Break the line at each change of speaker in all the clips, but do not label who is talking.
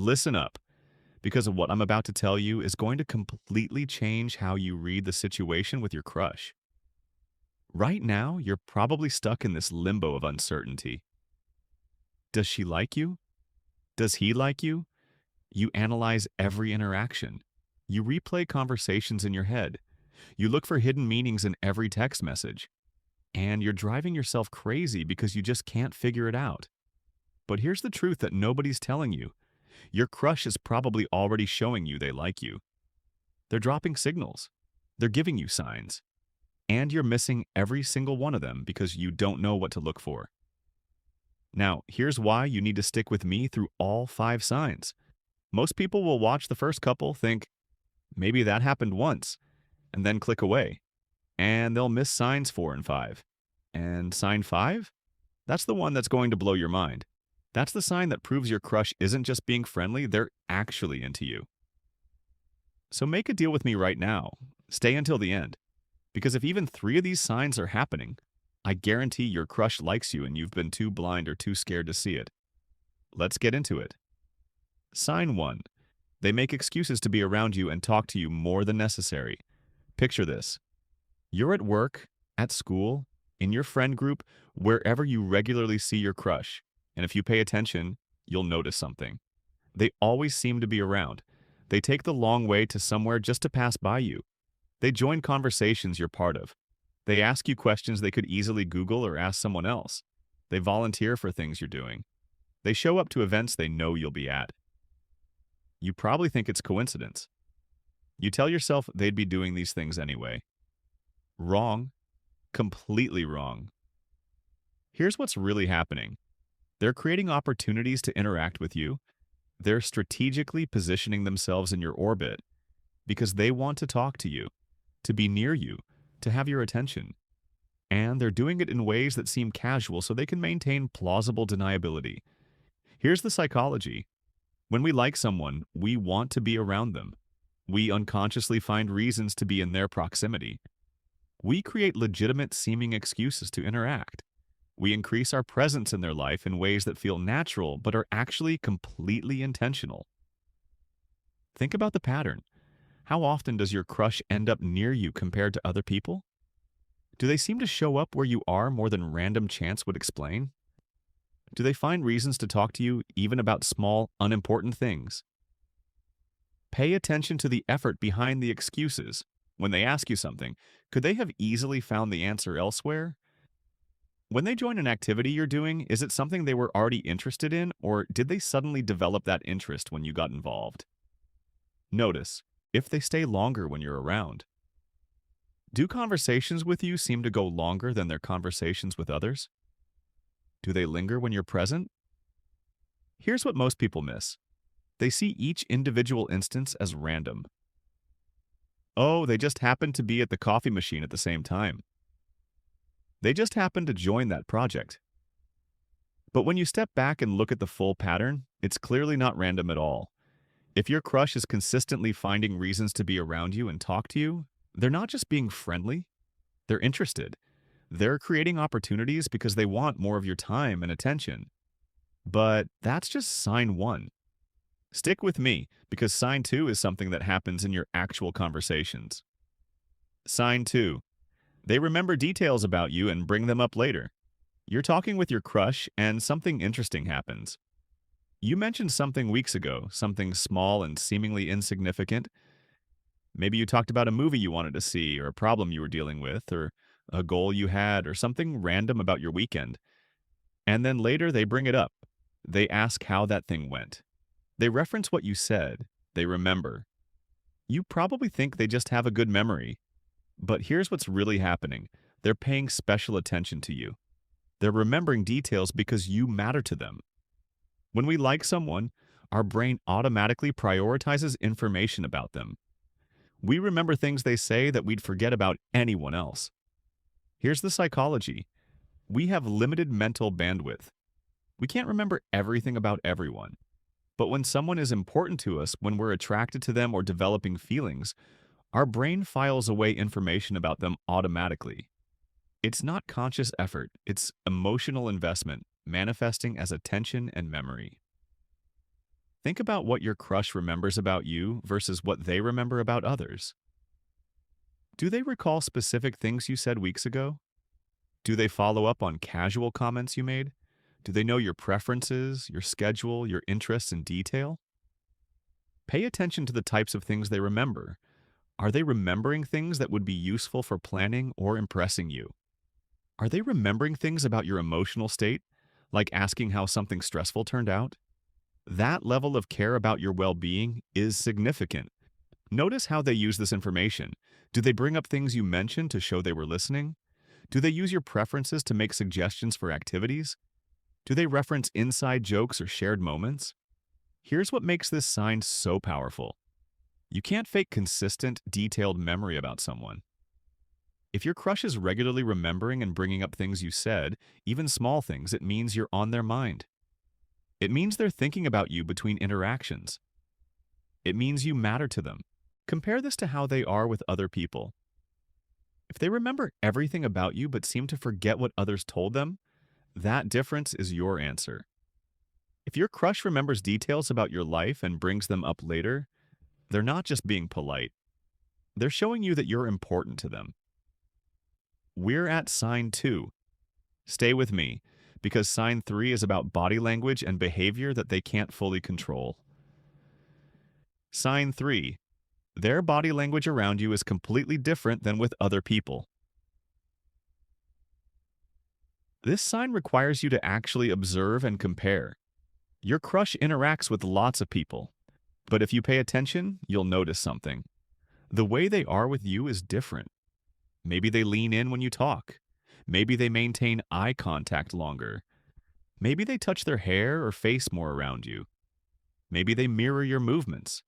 Listen up, because of what I'm about to tell you is going to completely change how you read the situation with your crush. Right now, you're probably stuck in this limbo of uncertainty. Does she like you? Does he like you? You analyze every interaction. You replay conversations in your head. You look for hidden meanings in every text message. And you're driving yourself crazy because you just can't figure it out. But here's the truth that nobody's telling you. Your crush is probably already showing you they like you. They're dropping signals. They're giving you signs. And you're missing every single one of them because you don't know what to look for. Now, here's why you need to stick with me through all 5 signs. Most people will watch the first couple, think, maybe that happened once, and then click away. And they'll miss signs 4 and 5. And sign 5? That's the one that's going to blow your mind. That's the sign that proves your crush isn't just being friendly, they're actually into you. So make a deal with me right now. Stay until the end. Because if even 3 of these signs are happening, I guarantee your crush likes you and you've been too blind or too scared to see it. Let's get into it. Sign 1. They make excuses to be around you and talk to you more than necessary. Picture this. You're at work, at school, in your friend group, wherever you regularly see your crush. And if you pay attention, you'll notice something. They always seem to be around. They take the long way to somewhere just to pass by you. They join conversations you're part of. They ask you questions they could easily Google or ask someone else. They volunteer for things you're doing. They show up to events they know you'll be at. You probably think it's coincidence. You tell yourself they'd be doing these things anyway. Wrong. Completely wrong. Here's what's really happening. They're creating opportunities to interact with you. They're strategically positioning themselves in your orbit because they want to talk to you, to be near you, to have your attention. And they're doing it in ways that seem casual so they can maintain plausible deniability. Here's the psychology. When we like someone, we want to be around them. We unconsciously find reasons to be in their proximity. We create legitimate seeming excuses to interact. We increase our presence in their life in ways that feel natural but are actually completely intentional. Think about the pattern. How often does your crush end up near you compared to other people? Do they seem to show up where you are more than random chance would explain? Do they find reasons to talk to you even about small, unimportant things? Pay attention to the effort behind the excuses. When they ask you something, could they have easily found the answer elsewhere? When they join an activity you're doing, is it something they were already interested in, or did they suddenly develop that interest when you got involved? Notice if they stay longer when you're around. Do conversations with you seem to go longer than their conversations with others? Do they linger when you're present? Here's what most people miss. They see each individual instance as random. Oh, they just happened to be at the coffee machine at the same time. They just happened to join that project. But when you step back and look at the full pattern, it's clearly not random at all. If your crush is consistently finding reasons to be around you and talk to you, they're not just being friendly, they're interested. They're creating opportunities because they want more of your time and attention. But that's just sign 1. Stick with me, because sign 2 is something that happens in your actual conversations. Sign 2. They remember details about you and bring them up later. You're talking with your crush and something interesting happens. You mentioned something weeks ago, something small and seemingly insignificant. Maybe you talked about a movie you wanted to see, or a problem you were dealing with, or a goal you had, or something random about your weekend. And then later they bring it up. They ask how that thing went. They reference what you said. They remember. You probably think they just have a good memory. But here's what's really happening. They're paying special attention to you. They're remembering details because you matter to them. When we like someone, our brain automatically prioritizes information about them. We remember things they say that we'd forget about anyone else. Here's the psychology. We have limited mental bandwidth. We can't remember everything about everyone. But when someone is important to us, when we're attracted to them or developing feelings, our brain files away information about them automatically. It's not conscious effort, it's emotional investment, manifesting as attention and memory. Think about what your crush remembers about you versus what they remember about others. Do they recall specific things you said weeks ago? Do they follow up on casual comments you made? Do they know your preferences, your schedule, your interests in detail? Pay attention to the types of things they remember. Are they remembering things that would be useful for planning or impressing you? Are they remembering things about your emotional state, like asking how something stressful turned out? That level of care about your well-being is significant. Notice how they use this information. Do they bring up things you mentioned to show they were listening? Do they use your preferences to make suggestions for activities? Do they reference inside jokes or shared moments? Here's what makes this sign so powerful. You can't fake consistent, detailed memory about someone. If your crush is regularly remembering and bringing up things you said, even small things, it means you're on their mind. It means they're thinking about you between interactions. It means you matter to them. Compare this to how they are with other people. If they remember everything about you but seem to forget what others told them, that difference is your answer. If your crush remembers details about your life and brings them up later, they're not just being polite. They're showing you that you're important to them. We're at sign 2. Stay with me, because sign 3 is about body language and behavior that they can't fully control. Sign 3. Their body language around you is completely different than with other people. This sign requires you to actually observe and compare. Your crush interacts with lots of people, but if you pay attention, you'll notice something. The way they are with you is different. Maybe they lean in when you talk. Maybe they maintain eye contact longer. Maybe they touch their hair or face more around you. Maybe they mirror your movements.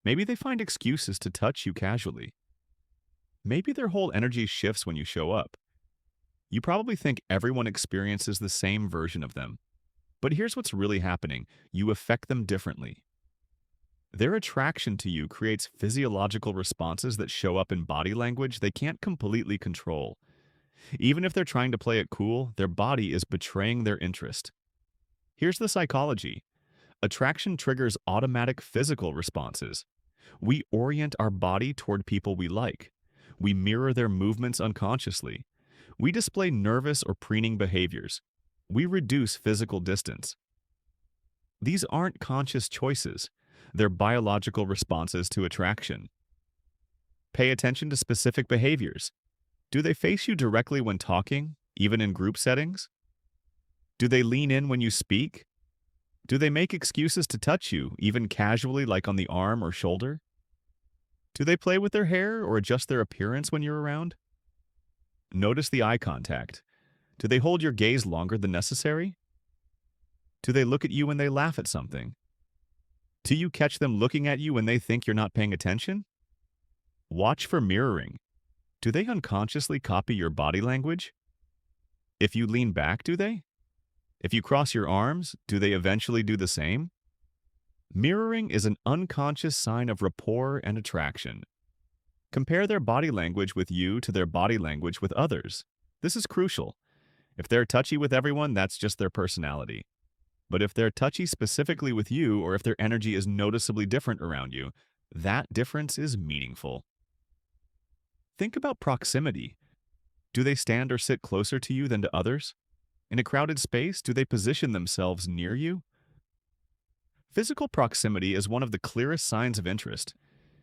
Maybe they find excuses to touch you casually. Maybe their whole energy shifts when you show up. You probably think everyone experiences the same version of them. But here's what's really happening. You affect them differently. Their attraction to you creates physiological responses that show up in body language they can't completely control. Even if they're trying to play it cool, their body is betraying their interest. Here's the psychology. Attraction triggers automatic physical responses. We orient our body toward people we like. We mirror their movements unconsciously. We display nervous or preening behaviors. We reduce physical distance. These aren't conscious choices. They're biological responses to attraction. Pay attention to specific behaviors. Do they face you directly when talking, even in group settings? Do they lean in when you speak? Do they make excuses to touch you, even casually like on the arm or shoulder? Do they play with their hair or adjust their appearance when you're around? Notice the eye contact. Do they hold your gaze longer than necessary? Do they look at you when they laugh at something? Do you catch them looking at you when they think you're not paying attention? Watch for mirroring. Do they unconsciously copy your body language? If you lean back, do they? If you cross your arms, do they eventually do the same? Mirroring is an unconscious sign of rapport and attraction. Compare their body language with you to their body language with others. This is crucial. If they're touchy with everyone, that's just their personality. But if they're touchy specifically with you, or if their energy is noticeably different around you, that difference is meaningful. Think about proximity. Do they stand or sit closer to you than to others? In a crowded space, do they position themselves near you? Physical proximity is one of the clearest signs of interest.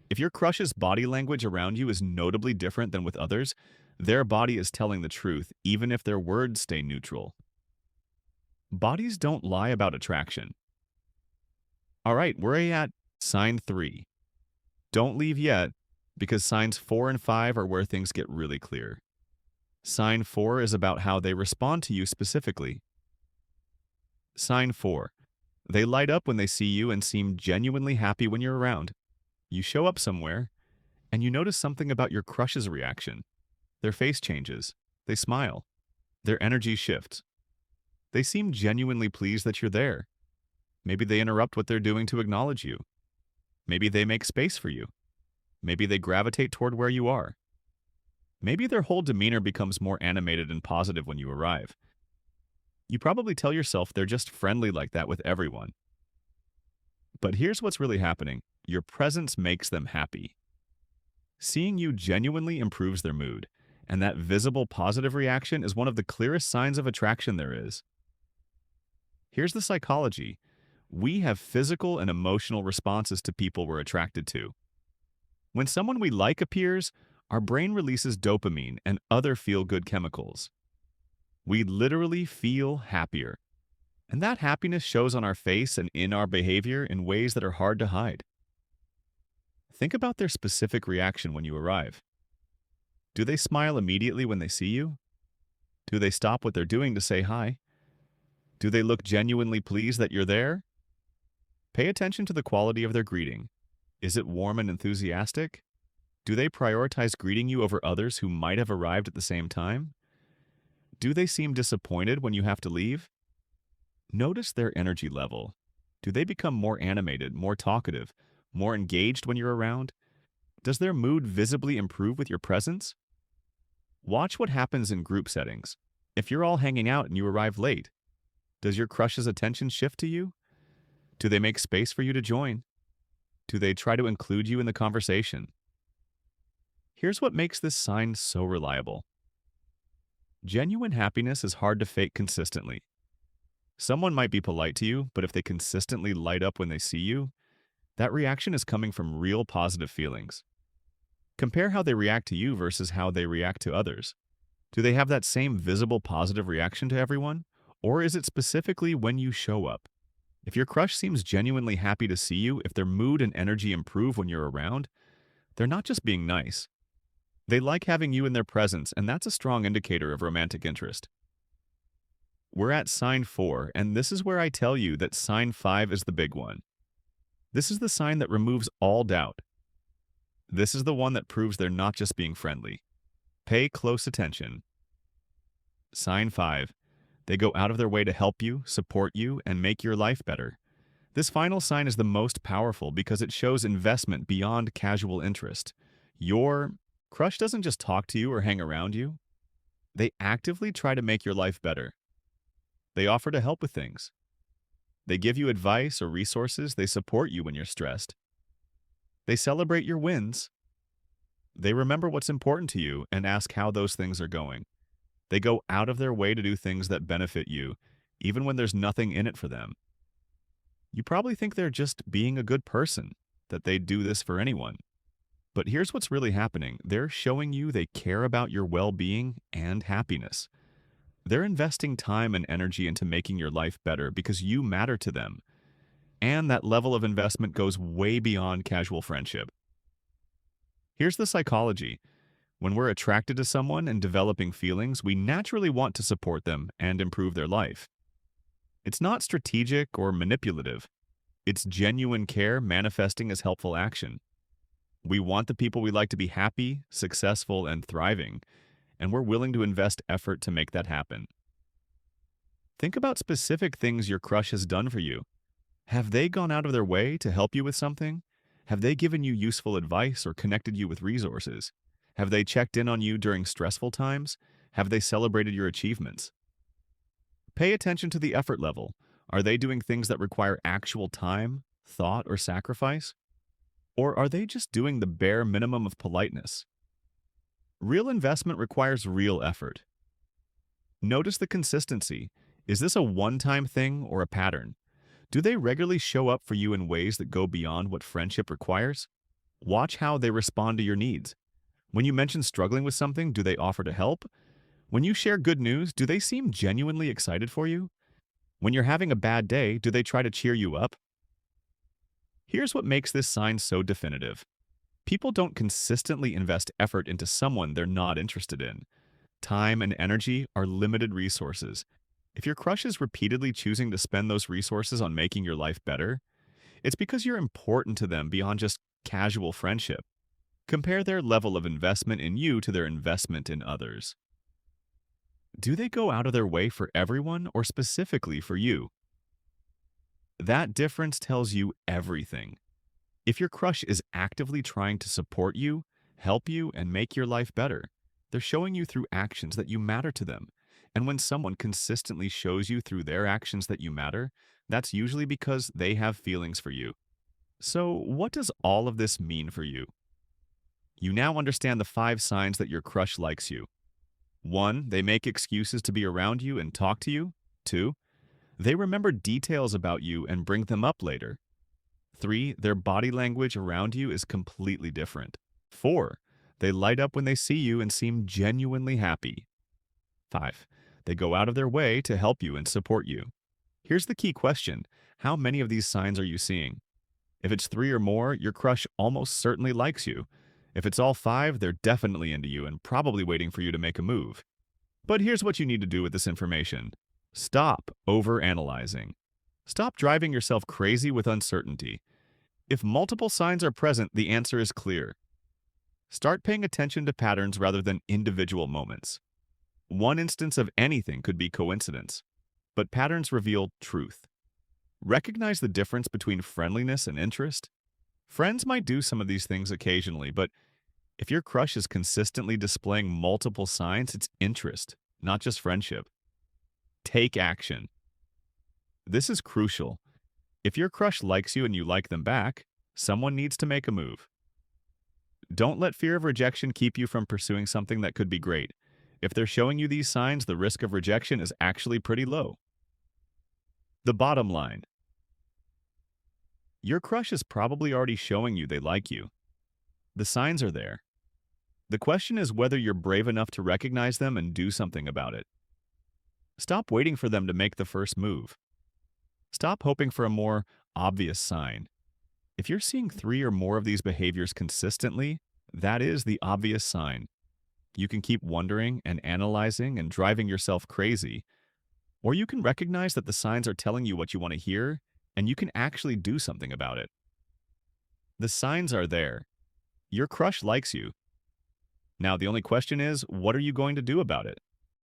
If your crush's body language around you is notably different than with others, their body is telling the truth, even if their words stay neutral. Bodies don't lie about attraction. All right, we're at sign 3. Don't leave yet, because signs 4 and 5 are where things get really clear. Sign 4 is about how they respond to you specifically. Sign 4. They light up when they see you and seem genuinely happy when you're around. You show up somewhere, and you notice something about your crush's reaction. Their face changes. They smile. Their energy shifts. They seem genuinely pleased that you're there. Maybe they interrupt what they're doing to acknowledge you. Maybe they make space for you. Maybe they gravitate toward where you are. Maybe their whole demeanor becomes more animated and positive when you arrive. You probably tell yourself they're just friendly like that with everyone. But here's what's really happening. Your presence makes them happy. Seeing you genuinely improves their mood, and that visible positive reaction is one of the clearest signs of attraction there is. Here's the psychology. We have physical and emotional responses to people we're attracted to. When someone we like appears, our brain releases dopamine and other feel-good chemicals. We literally feel happier, and that happiness shows on our face and in our behavior in ways that are hard to hide. Think about their specific reaction when you arrive. Do they smile immediately when they see you? Do they stop what they're doing to say hi? Do they look genuinely pleased that you're there? Pay attention to the quality of their greeting. Is it warm and enthusiastic? Do they prioritize greeting you over others who might have arrived at the same time? Do they seem disappointed when you have to leave? Notice their energy level. Do they become more animated, more talkative, more engaged when you're around? Does their mood visibly improve with your presence? Watch what happens in group settings. If you're all hanging out and you arrive late, does your crush's attention shift to you? Do they make space for you to join? Do they try to include you in the conversation? Here's what makes this sign so reliable. Genuine happiness is hard to fake consistently. Someone might be polite to you, but if they consistently light up when they see you, that reaction is coming from real positive feelings. Compare how they react to you versus how they react to others. Do they have that same visible positive reaction to everyone? Or is it specifically when you show up? If your crush seems genuinely happy to see you, if their mood and energy improve when you're around, they're not just being nice. They like having you in their presence, and that's a strong indicator of romantic interest. We're at sign 4, and this is where I tell you that sign 5 is the big one. This is the sign that removes all doubt. This is the one that proves they're not just being friendly. Pay close attention. Sign 5. They go out of their way to help you, support you, and make your life better. This final sign is the most powerful because it shows investment beyond casual interest. Your crush doesn't just talk to you or hang around you. They actively try to make your life better. They offer to help with things. They give you advice or resources. They support you when you're stressed. They celebrate your wins. They remember what's important to you and ask how those things are going. They go out of their way to do things that benefit you, even when there's nothing in it for them. You probably think they're just being a good person, that they'd do this for anyone. But here's what's really happening. They're showing you they care about your well-being and happiness. They're investing time and energy into making your life better because you matter to them. And that level of investment goes way beyond casual friendship. Here's the psychology. When we're attracted to someone and developing feelings, we naturally want to support them and improve their life. It's not strategic or manipulative. It's genuine care manifesting as helpful action. We want the people we like to be happy, successful, and thriving, and we're willing to invest effort to make that happen. Think about specific things your crush has done for you. Have they gone out of their way to help you with something? Have they given you useful advice or connected you with resources? Have they checked in on you during stressful times? Have they celebrated your achievements? Pay attention to the effort level. Are they doing things that require actual time, thought, or sacrifice? Or are they just doing the bare minimum of politeness? Real investment requires real effort. Notice the consistency. Is this a one-time thing or a pattern? Do they regularly show up for you in ways that go beyond what friendship requires? Watch how they respond to your needs. When you mention struggling with something, do they offer to help? When you share good news, do they seem genuinely excited for you? When you're having a bad day, do they try to cheer you up? Here's what makes this sign so definitive. People don't consistently invest effort into someone they're not interested in. Time and energy are limited resources. If your crush is repeatedly choosing to spend those resources on making your life better, it's because you're important to them beyond just casual friendship. Compare their level of investment in you to their investment in others. Do they go out of their way for everyone or specifically for you? That difference tells you everything. If your crush is actively trying to support you, help you, and make your life better, they're showing you through actions that you matter to them. And when someone consistently shows you through their actions that you matter, that's usually because they have feelings for you. So, what does all of this mean for you? You now understand the 5 signs that your crush likes you. 1. They make excuses to be around you and talk to you. 2. They remember details about you and bring them up later. 3. Their body language around you is completely different. 4. They light up when they see you and seem genuinely happy. 5. They go out of their way to help you and support you. Here's the key question. How many of these signs are you seeing? If it's 3 or more, your crush almost certainly likes you. If it's all 5, they're definitely into you and probably waiting for you to make a move. But here's what you need to do with this information. Stop overanalyzing. Stop driving yourself crazy with uncertainty. If multiple signs are present, the answer is clear. Start paying attention to patterns rather than individual moments. One instance of anything could be coincidence, but patterns reveal truth. Recognize the difference between friendliness and interest. Friends might do some of these things occasionally, but if your crush is consistently displaying multiple signs, it's interest, not just friendship. Take action. This is crucial. If your crush likes you and you like them back, someone needs to make a move. Don't let fear of rejection keep you from pursuing something that could be great. If they're showing you these signs, the risk of rejection is actually pretty low. The bottom line. Your crush is probably already showing you they like you. The signs are there. The question is whether you're brave enough to recognize them and do something about it. Stop waiting for them to make the first move. Stop hoping for a more obvious sign. If you're seeing 3 or more of these behaviors consistently, that is the obvious sign. You can keep wondering and analyzing and driving yourself crazy, or you can recognize that the signs are telling you what you want to hear, and you can actually do something about it. The signs are there. Your crush likes you. Now, the only question is, what are you going to do about it?